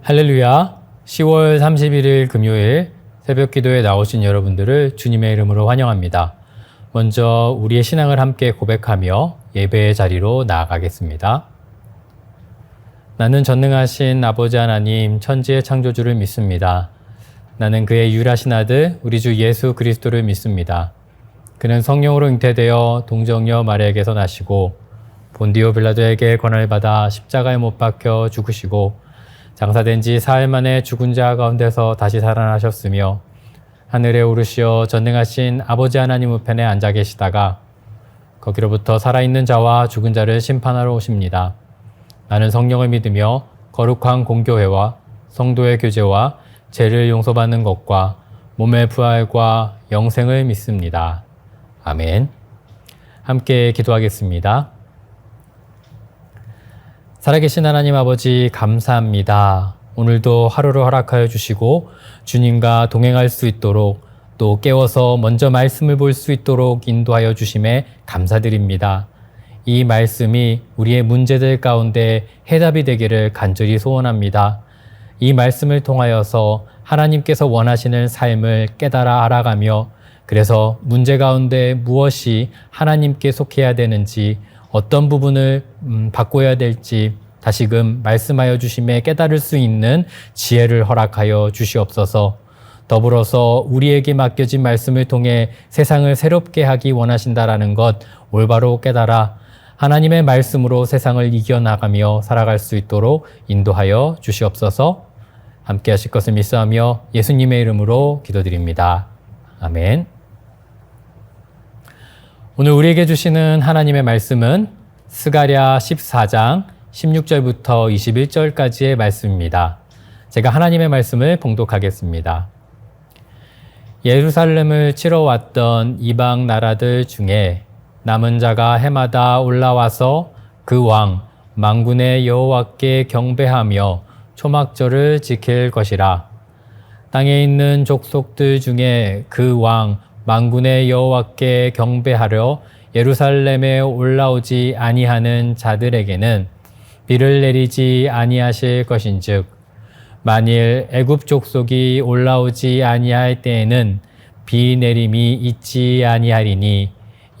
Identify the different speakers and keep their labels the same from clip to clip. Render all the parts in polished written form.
Speaker 1: 할렐루야. 10월 31일 금요일 새벽 기도에 나오신 여러분들을 주님의 이름으로 환영합니다. 먼저 우리의 신앙을 함께 고백하며 예배의 자리로 나아가겠습니다. 나는 전능하신 아버지 하나님 천지의 창조주를 믿습니다. 나는 그의 유일하신 아들 우리 주 예수 그리스도를 믿습니다. 그는 성령으로 잉태되어 동정녀 마리아에게서 나시고 본디오 빌라도에게 권한을 받아 십자가에 못 박혀 죽으시고 장사된 지 사흘 만에 죽은 자 가운데서 다시 살아나셨으며 하늘에 오르시어 전능하신 아버지 하나님 우편에 앉아 계시다가 거기로부터 살아있는 자와 죽은 자를 심판하러 오십니다. 나는 성령을 믿으며 거룩한 공교회와 성도의 교제와 죄를 용서받는 것과 몸의 부활과 영생을 믿습니다. 아멘. 함께 기도하겠습니다. 살아계신 하나님 아버지 감사합니다. 오늘도 하루를 허락하여 주시고 주님과 동행할 수 있도록 또 깨워서 먼저 말씀을 볼 수 있도록 인도하여 주심에 감사드립니다. 이 말씀이 우리의 문제들 가운데 해답이 되기를 간절히 소원합니다. 이 말씀을 통하여서 하나님께서 원하시는 삶을 깨달아 알아가며 그래서 문제 가운데 무엇이 하나님께 속해야 되는지 어떤 부분을 바꿔야 될지 다시금 말씀하여 주심에 깨달을 수 있는 지혜를 허락하여 주시옵소서. 더불어서 우리에게 맡겨진 말씀을 통해 세상을 새롭게 하기 원하신다라는 것 올바로 깨달아 하나님의 말씀으로 세상을 이겨나가며 살아갈 수 있도록 인도하여 주시옵소서. 함께 하실 것을 믿사하며 예수님의 이름으로 기도드립니다. 아멘. 오늘 우리에게 주시는 하나님의 말씀은 스가랴 14장 16절부터 21절까지의 말씀입니다. 제가 하나님의 말씀을 봉독하겠습니다. 예루살렘을 치러 왔던 이방 나라들 중에 남은 자가 해마다 올라와서 그 왕 만군의 여호와께 경배하며 초막절을 지킬 것이라. 땅에 있는 족속들 중에 그 왕 만군의 여호와께 경배하려 예루살렘에 올라오지 아니하는 자들에게는 비를 내리지 아니하실 것인즉 만일 애굽 족속이 올라오지 아니할 때에는 비 내림이 있지 아니하리니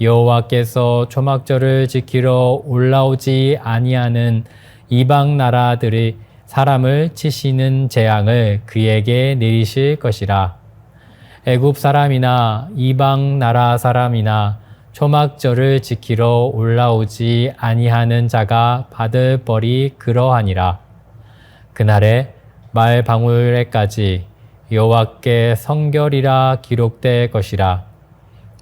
Speaker 1: 여호와께서 초막절을 지키러 올라오지 아니하는 이방 나라들의 사람을 치시는 재앙을 그에게 내리실 것이라. 애굽 사람이나 이방 나라 사람이나 초막절을 지키러 올라오지 아니하는 자가 받을 벌이 그러하니라. 그날에 말 방울에까지 여호와께 성결이라 기록될 것이라.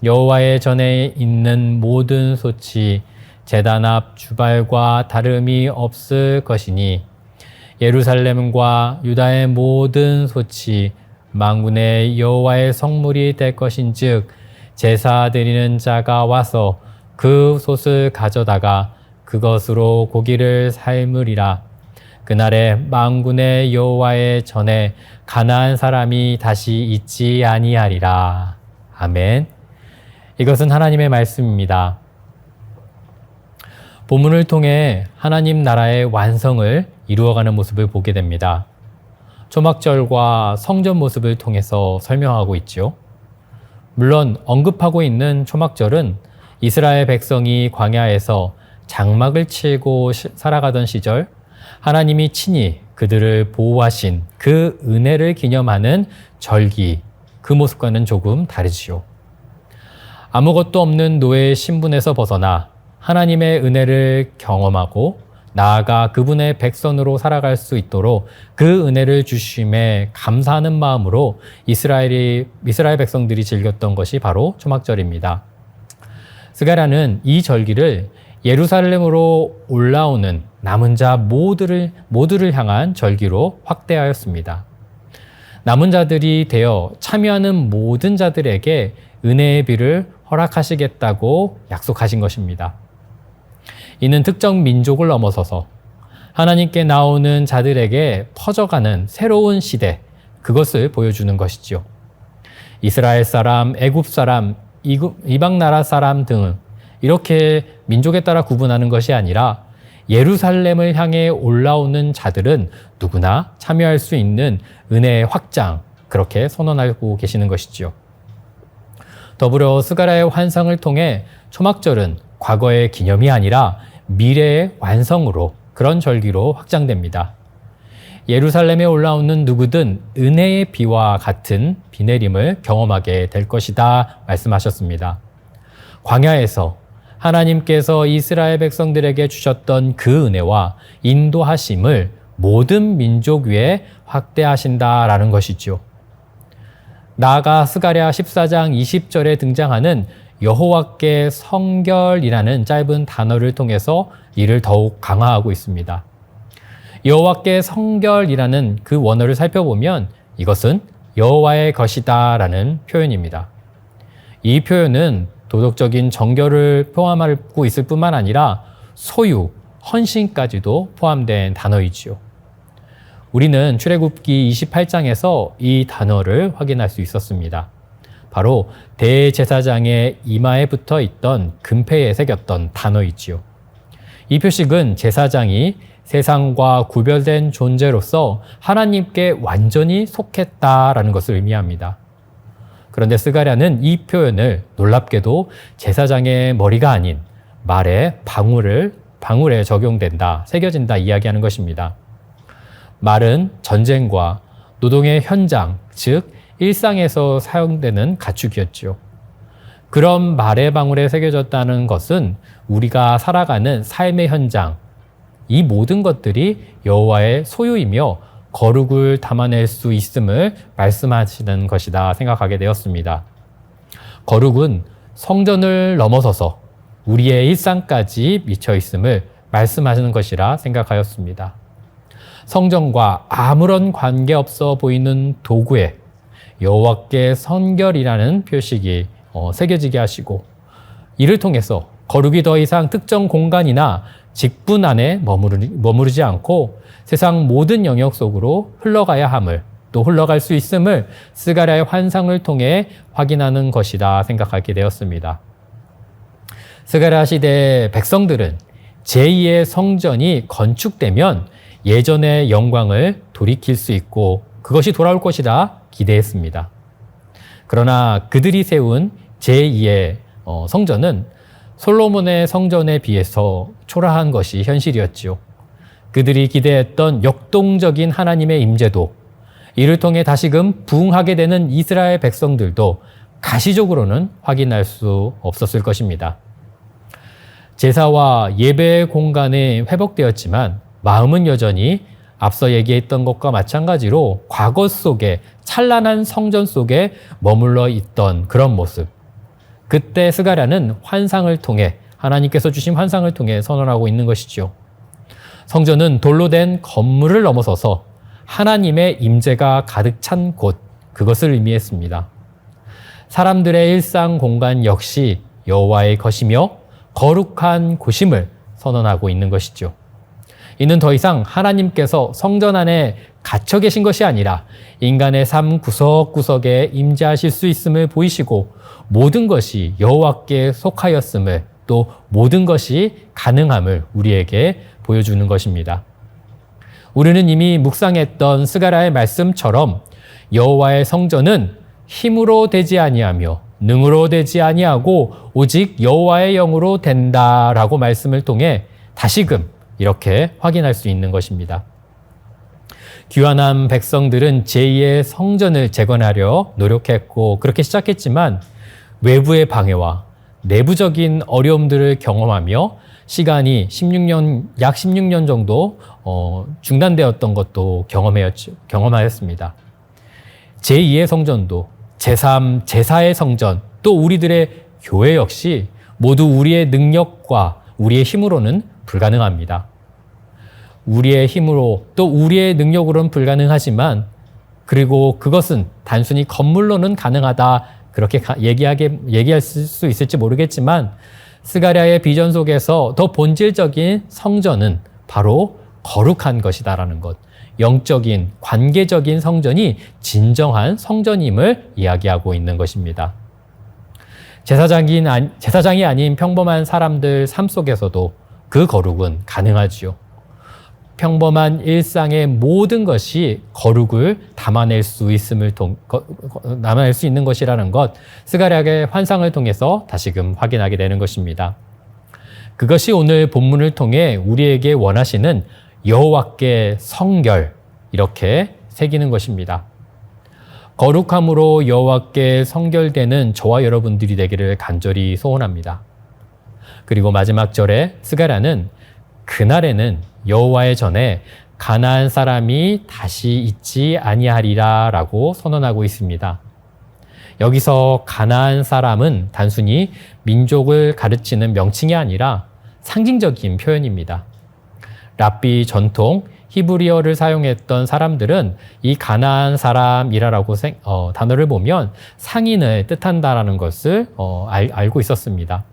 Speaker 1: 여호와의 전에 있는 모든 소치 제단 앞 주발과 다름이 없을 것이니 예루살렘과 유다의 모든 소치 만군의 여호와의 성물이 될 것인즉 제사 드리는 자가 와서 그 솥을 가져다가 그것으로 고기를 삶으리라. 그날에 만군의 여호와의 전에 가나안 사람이 다시 있지 아니하리라. 아멘. 이것은 하나님의 말씀입니다. 본문을 통해 하나님 나라의 완성을 이루어가는 모습을 보게 됩니다. 초막절과 성전 모습을 통해서 설명하고 있죠. 물론 언급하고 있는 초막절은 이스라엘 백성이 광야에서 장막을 치고 살아가던 시절 하나님이 친히 그들을 보호하신 그 은혜를 기념하는 절기, 그 모습과는 조금 다르지요. 아무것도 없는 노예의 신분에서 벗어나 하나님의 은혜를 경험하고 나아가 그분의 백성으로 살아갈 수 있도록 그 은혜를 주심에 감사하는 마음으로 이스라엘 백성들이 즐겼던 것이 바로 초막절입니다. 스가랴는 이 절기를 예루살렘으로 올라오는 남은 자 모두를 향한 절기로 확대하였습니다. 남은 자들이 되어 참여하는 모든 자들에게 은혜의 비를 허락하시겠다고 약속하신 것입니다. 이는 특정 민족을 넘어서서 하나님께 나오는 자들에게 퍼져가는 새로운 시대, 그것을 보여주는 것이지요. 이스라엘 사람, 애굽 사람, 이방 나라 사람 등 이렇게 민족에 따라 구분하는 것이 아니라 예루살렘을 향해 올라오는 자들은 누구나 참여할 수 있는 은혜의 확장, 그렇게 선언하고 계시는 것이지요. 더불어 스가랴의 환상을 통해 초막절은 과거의 기념이 아니라 미래의 완성으로, 그런 절기로 확장됩니다. 예루살렘에 올라오는 누구든 은혜의 비와 같은 비 내림을 경험하게 될 것이다 말씀하셨습니다. 광야에서 하나님께서 이스라엘 백성들에게 주셨던 그 은혜와 인도하심을 모든 민족 위에 확대하신다라는 것이죠. 나아가 스가랴 14장 20절에 등장하는 여호와께 성결이라는 짧은 단어를 통해서 이를 더욱 강화하고 있습니다. 여호와께 성결이라는 그 원어를 살펴보면 이것은 여호와의 것이다 라는 표현입니다. 이 표현은 도덕적인 정결을 포함하고 있을 뿐만 아니라 소유, 헌신까지도 포함된 단어이지요. 우리는 출애굽기 28장에서 이 단어를 확인할 수 있었습니다. 바로 대제사장의 이마에 붙어 있던 금패에 새겼던 단어이지요. 이 표식은 제사장이 세상과 구별된 존재로서 하나님께 완전히 속했다라는 것을 의미합니다. 그런데 스가랴는 이 표현을 놀랍게도 제사장의 머리가 아닌 말의 방울에 적용된다, 새겨진다 이야기하는 것입니다. 말은 전쟁과 노동의 현장, 즉 일상에서 사용되는 가축이었죠. 그런 말의 방울에 새겨졌다는 것은 우리가 살아가는 삶의 현장, 이 모든 것들이 여호와의 소유이며 거룩을 담아낼 수 있음을 말씀하시는 것이다 생각하게 되었습니다. 거룩은 성전을 넘어서서 우리의 일상까지 미쳐 있음을 말씀하시는 것이라 생각하였습니다. 성전과 아무런 관계없어 보이는 도구에 여호와께 성결이라는 표식이 새겨지게 하시고, 이를 통해서 거룩이 더 이상 특정 공간이나 직분 안에 머무르지 않고 세상 모든 영역 속으로 흘러가야 함을, 또 흘러갈 수 있음을 스가랴의 환상을 통해 확인하는 것이다 생각하게 되었습니다. 스가랴 시대 백성들은 제2의 성전이 건축되면 예전의 영광을 돌이킬 수 있고 그것이 돌아올 것이라 기대했습니다. 그러나 그들이 세운 제2의 성전은 솔로몬의 성전에 비해서 초라한 것이 현실이었지요. 그들이 기대했던 역동적인 하나님의 임재도, 이를 통해 다시금 부흥하게 되는 이스라엘 백성들도 가시적으로는 확인할 수 없었을 것입니다. 제사와 예배의 공간이 회복되었지만 마음은 여전히 앞서 얘기했던 것과 마찬가지로 과거 속에, 찬란한 성전 속에 머물러 있던 그런 모습. 그때 스가랴는 환상을 통해, 하나님께서 주신 환상을 통해 선언하고 있는 것이죠. 성전은 돌로 된 건물을 넘어서서 하나님의 임재가 가득 찬 곳, 그것을 의미했습니다. 사람들의 일상 공간 역시 여호와의 것이며 거룩한 곳임을 선언하고 있는 것이죠. 이는 더 이상 하나님께서 성전 안에 갇혀 계신 것이 아니라 인간의 삶 구석구석에 임재하실 수 있음을 보이시고, 모든 것이 여호와께 속하였음을, 또 모든 것이 가능함을 우리에게 보여주는 것입니다. 우리는 이미 묵상했던 스가랴의 말씀처럼 여호와의 성전은 힘으로 되지 아니하며 능으로 되지 아니하고 오직 여호와의 영으로 된다라고 말씀을 통해 다시금 이렇게 확인할 수 있는 것입니다. 귀환한 백성들은 제2의 성전을 재건하려 노력했고 그렇게 시작했지만 외부의 방해와 내부적인 어려움들을 경험하며 시간이 약 16년 정도 중단되었던 것도 경험하였습니다. 제2의 성전도, 제3, 제4의 성전, 또 우리들의 교회 역시 모두 우리의 능력과 우리의 힘으로는 불가능합니다. 우리의 힘으로, 또 우리의 능력으로는 불가능하지만, 그리고 그것은 단순히 건물로는 가능하다, 그렇게 얘기할 수 있을지 모르겠지만, 스가랴의 비전 속에서 더 본질적인 성전은 바로 거룩한 것이다라는 것, 영적인, 관계적인 성전이 진정한 성전임을 이야기하고 있는 것입니다. 제사장이 아닌 평범한 사람들 삶 속에서도 그 거룩은 가능하지요. 평범한 일상의 모든 것이 거룩을 담아낼 수 있는 것이라는 것, 스가랴의 환상을 통해서 다시금 확인하게 되는 것입니다. 그것이 오늘 본문을 통해 우리에게 원하시는 여호와께 성결, 이렇게 새기는 것입니다. 거룩함으로 여호와께 성결되는 저와 여러분들이 되기를 간절히 소원합니다. 그리고 마지막 절에 스가랴는 그날에는 여호와의 전에 가나안 사람이 다시 있지 아니하리라 라고 선언하고 있습니다. 여기서 가나안 사람은 단순히 민족을 가르치는 명칭이 아니라 상징적인 표현입니다. 랍비 전통 히브리어를 사용했던 사람들은 이 가나안 사람이라고 단어를 보면 상인을 뜻한다라는 것을 알고 있었습니다.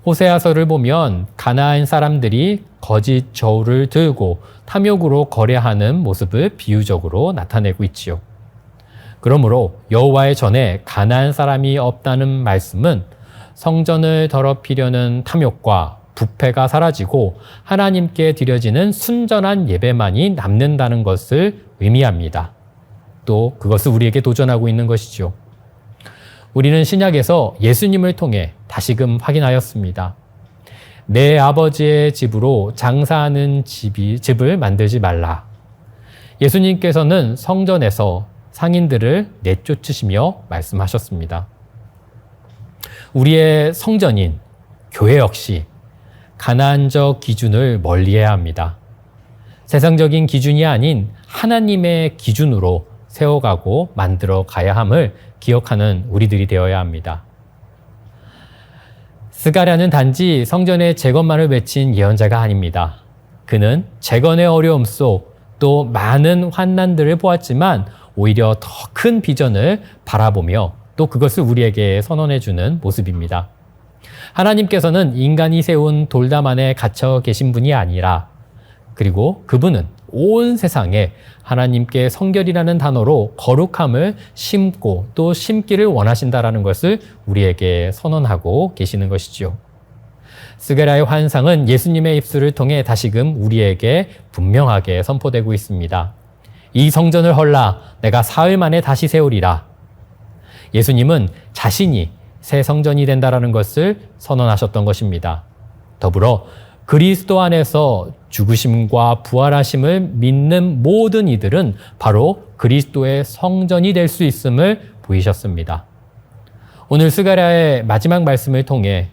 Speaker 1: 호세아서를 보면 가나안 사람들이 거짓 저울을 들고 탐욕으로 거래하는 모습을 비유적으로 나타내고 있지요. 그러므로 여호와의 전에 가나안 사람이 없다는 말씀은 성전을 더럽히려는 탐욕과 부패가 사라지고 하나님께 드려지는 순전한 예배만이 남는다는 것을 의미합니다. 또 그것을 우리에게 도전하고 있는 것이죠. 우리는 신약에서 예수님을 통해 다시금 확인하였습니다. 내 아버지의 집으로 장사하는 집을 만들지 말라. 예수님께서는 성전에서 상인들을 내쫓으시며 말씀하셨습니다. 우리의 성전인 교회 역시 가나안적 기준을 멀리해야 합니다. 세상적인 기준이 아닌 하나님의 기준으로 세워가고 만들어 가야 함을 기억하는 우리들이 되어야 합니다. 스가랴는 단지 성전의 재건만을 외친 예언자가 아닙니다. 그는 재건의 어려움 속 또 많은 환난들을 보았지만 오히려 더 큰 비전을 바라보며 또 그것을 우리에게 선언해주는 모습입니다. 하나님께서는 인간이 세운 돌담 안에 갇혀 계신 분이 아니라 그리고 그분은 온 세상에 하나님께 성결이라는 단어로 거룩함을 심고 또 심기를 원하신다라는 것을 우리에게 선언하고 계시는 것이지요. 스가랴의 환상은 예수님의 입술을 통해 다시금 우리에게 분명하게 선포되고 있습니다. 이 성전을 헐라 내가 사흘 만에 다시 세우리라. 예수님은 자신이 새 성전이 된다라는 것을 선언하셨던 것입니다. 더불어 그리스도 안에서 죽으심과 부활하심을 믿는 모든 이들은 바로 그리스도의 성전이 될 수 있음을 보이셨습니다. 오늘 스가랴의 마지막 말씀을 통해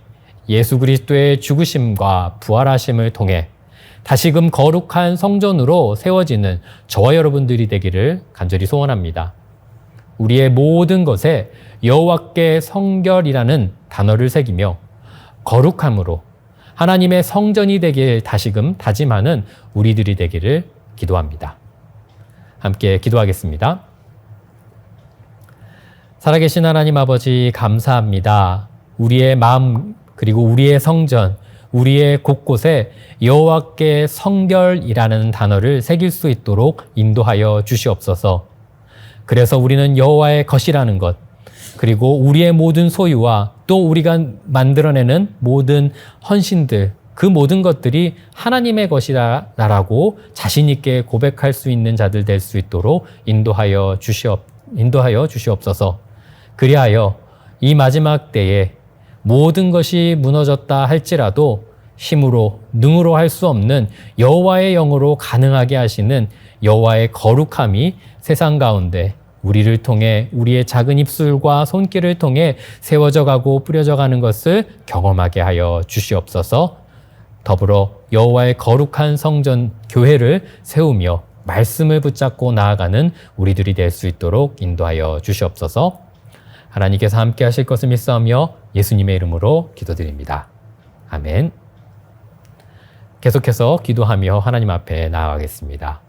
Speaker 1: 예수 그리스도의 죽으심과 부활하심을 통해 다시금 거룩한 성전으로 세워지는 저와 여러분들이 되기를 간절히 소원합니다. 우리의 모든 것에 여호와께 성결이라는 단어를 새기며 거룩함으로 하나님의 성전이 되길 다시금 다짐하는 우리들이 되기를 기도합니다. 함께 기도하겠습니다. 살아계신 하나님 아버지 감사합니다. 우리의 마음 그리고 우리의 성전, 우리의 곳곳에 여호와께 성결이라는 단어를 새길 수 있도록 인도하여 주시옵소서. 그래서 우리는 여호와의 것이라는 것, 그리고 우리의 모든 소유와 또 우리가 만들어내는 모든 헌신들, 그 모든 것들이 하나님의 것이라고 자신 있게 고백할 수 있는 자들 될 수 있도록 인도하여 주시옵소서. 그리하여 이 마지막 때에 모든 것이 무너졌다 할지라도 힘으로 능으로 할 수 없는 여호와의 영으로 가능하게 하시는 여호와의 거룩함이 세상 가운데 우리를 통해 우리의 작은 입술과 손길을 통해 세워져 가고 뿌려져 가는 것을 경험하게 하여 주시옵소서. 더불어 여호와의 거룩한 성전 교회를 세우며 말씀을 붙잡고 나아가는 우리들이 될 수 있도록 인도하여 주시옵소서. 하나님께서 함께 하실 것을 믿사오며 예수님의 이름으로 기도드립니다. 아멘. 계속해서 기도하며 하나님 앞에 나아가겠습니다.